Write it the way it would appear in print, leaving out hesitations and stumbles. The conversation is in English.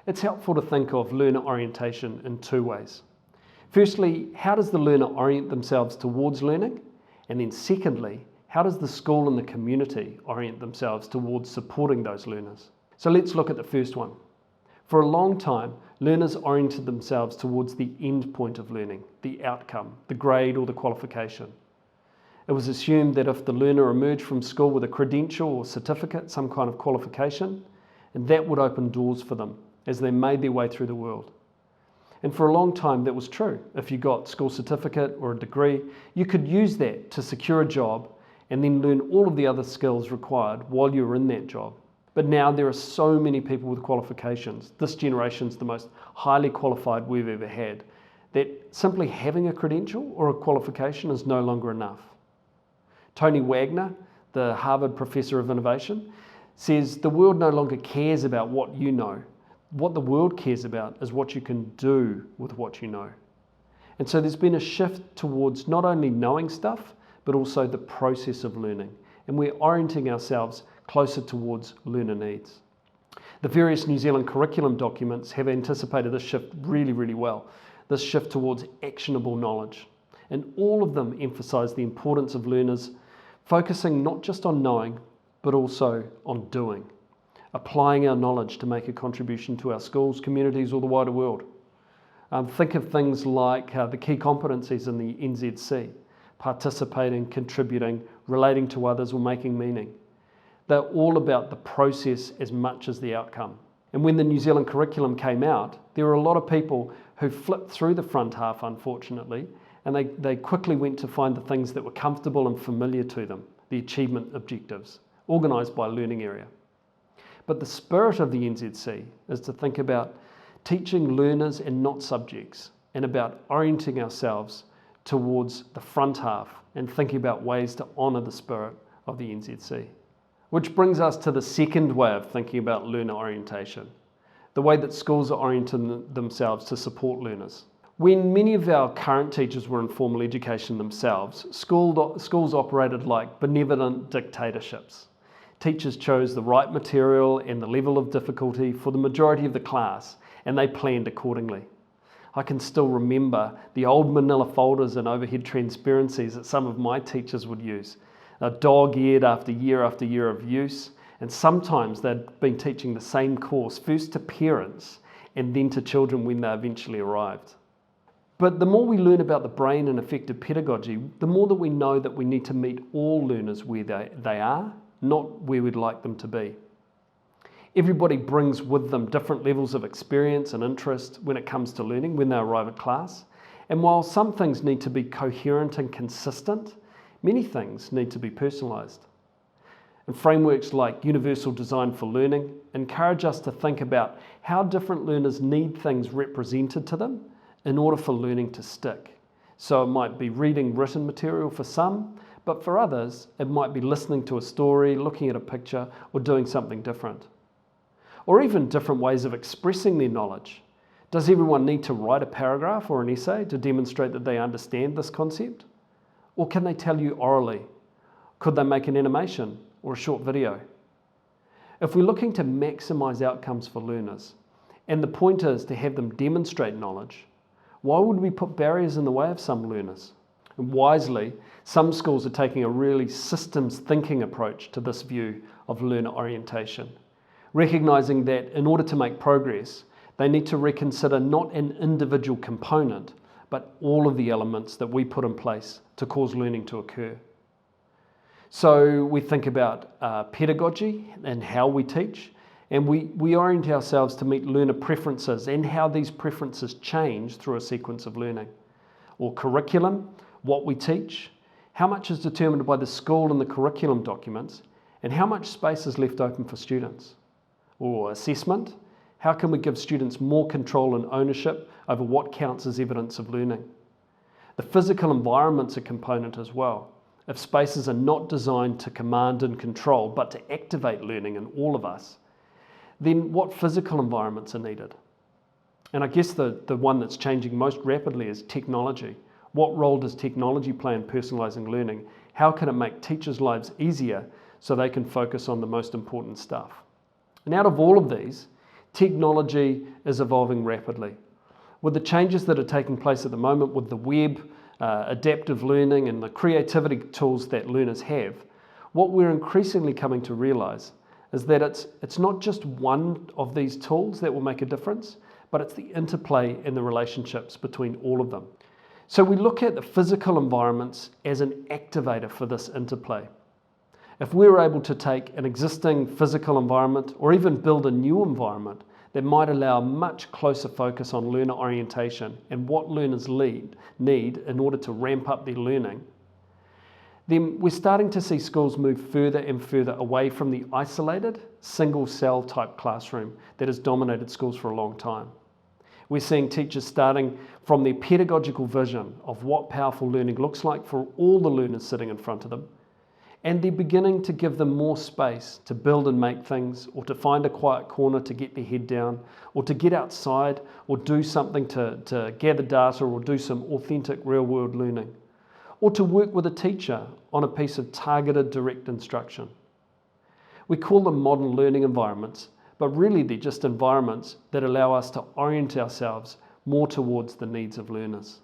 it's helpful to think of learner orientation in two ways. Firstly, how does the learner orient themselves towards learning? And then secondly, how does the school and the community orient themselves towards supporting those learners? So let's look at the first one. For a long time, learners oriented themselves towards the end point of learning, the outcome, the grade or the qualification. It was assumed that if the learner emerged from school with a credential or certificate, some kind of qualification, and that would open doors for them as they made their way through the world. And for a long time that was true. If you got a school certificate or a degree, you could use that to secure a job and then learn all of the other skills required while you were in that job. But now there are so many people with qualifications. This generation's the most highly qualified we've ever had, that simply having a credential or a qualification is no longer enough. Tony Wagner, the Harvard Professor of Innovation, says the world no longer cares about what you know. What the world cares about is what you can do with what you know. And so there's been a shift towards not only knowing stuff, but also the process of learning. And we're orienting ourselves closer towards learner needs. The various New Zealand curriculum documents have anticipated this shift really, really well, this shift towards actionable knowledge. And all of them emphasise the importance of learners focusing not just on knowing, but also on doing, applying our knowledge to make a contribution to our schools, communities, or the wider world. Think of things like the key competencies in the NZC, participating, contributing, relating to others, or making meaning. They're all about the process as much as the outcome. And when the New Zealand curriculum came out, there were a lot of people who flipped through the front half, unfortunately, and they quickly went to find the things that were comfortable and familiar to them, the achievement objectives, organised by learning area. But the spirit of the NZC is to think about teaching learners and not subjects, and about orienting ourselves towards the front half and thinking about ways to honour the spirit of the NZC. Which brings us to the second way of thinking about learner orientation, the way that schools are orienting themselves to support learners. When many of our current teachers were in formal education themselves, schools operated like benevolent dictatorships. Teachers chose the right material and the level of difficulty for the majority of the class, and they planned accordingly. I can still remember the old manila folders and overhead transparencies that some of my teachers would use. Dog-eared after year of use, and sometimes they'd been teaching the same course, first to parents and then to children when they eventually arrived. But the more we learn about the brain and effective pedagogy, the more that we know that we need to meet all learners where they are, not where we'd like them to be. Everybody brings with them different levels of experience and interest when it comes to learning when they arrive at class. And while some things need to be coherent and consistent, many things need to be personalised. And frameworks like Universal Design for Learning encourage us to think about how different learners need things represented to them in order for learning to stick. So it might be reading written material for some, but for others, it might be listening to a story, looking at a picture, or doing something different. Or even different ways of expressing their knowledge. Does everyone need to write a paragraph or an essay to demonstrate that they understand this concept? Or can they tell you orally? Could they make an animation or a short video? If we're looking to maximise outcomes for learners, and the point is to have them demonstrate knowledge, why would we put barriers in the way of some learners? And wisely, some schools are taking a really systems thinking approach to this view of learner orientation, recognising that in order to make progress, they need to reconsider not an individual component, but all of the elements that we put in place to cause learning to occur. So we think about pedagogy and how we teach, and we orient ourselves to meet learner preferences and how these preferences change through a sequence of learning. Or curriculum, what we teach, how much is determined by the school and the curriculum documents, and how much space is left open for students. Or assessment, how can we give students more control and ownership over what counts as evidence of learning? The physical environment's a component as well. If spaces are not designed to command and control, but to activate learning in all of us, then what physical environments are needed? And I guess the one that's changing most rapidly is technology. What role does technology play in personalising learning? How can it make teachers' lives easier so they can focus on the most important stuff? And out of all of these, Technology is evolving rapidly. With the changes that are taking place at the moment with the web, adaptive learning and the creativity tools that learners have, what we're increasingly coming to realise is that it's not just one of these tools that will make a difference, but it's the interplay and the relationships between all of them. So we look at the physical environments as an activator for this interplay. If we're able to take an existing physical environment or even build a new environment that might allow a much closer focus on learner orientation and what learners need in order to ramp up their learning, then we're starting to see schools move further and further away from the isolated, single-cell type classroom that has dominated schools for a long time. We're seeing teachers starting from their pedagogical vision of what powerful learning looks like for all the learners sitting in front of them, and they're beginning to give them more space to build and make things, or to find a quiet corner to get their head down, or to get outside, or do something to gather data, or do some authentic real-world learning, or to work with a teacher on a piece of targeted direct instruction. We call them modern learning environments, but really they're just environments that allow us to orient ourselves more towards the needs of learners.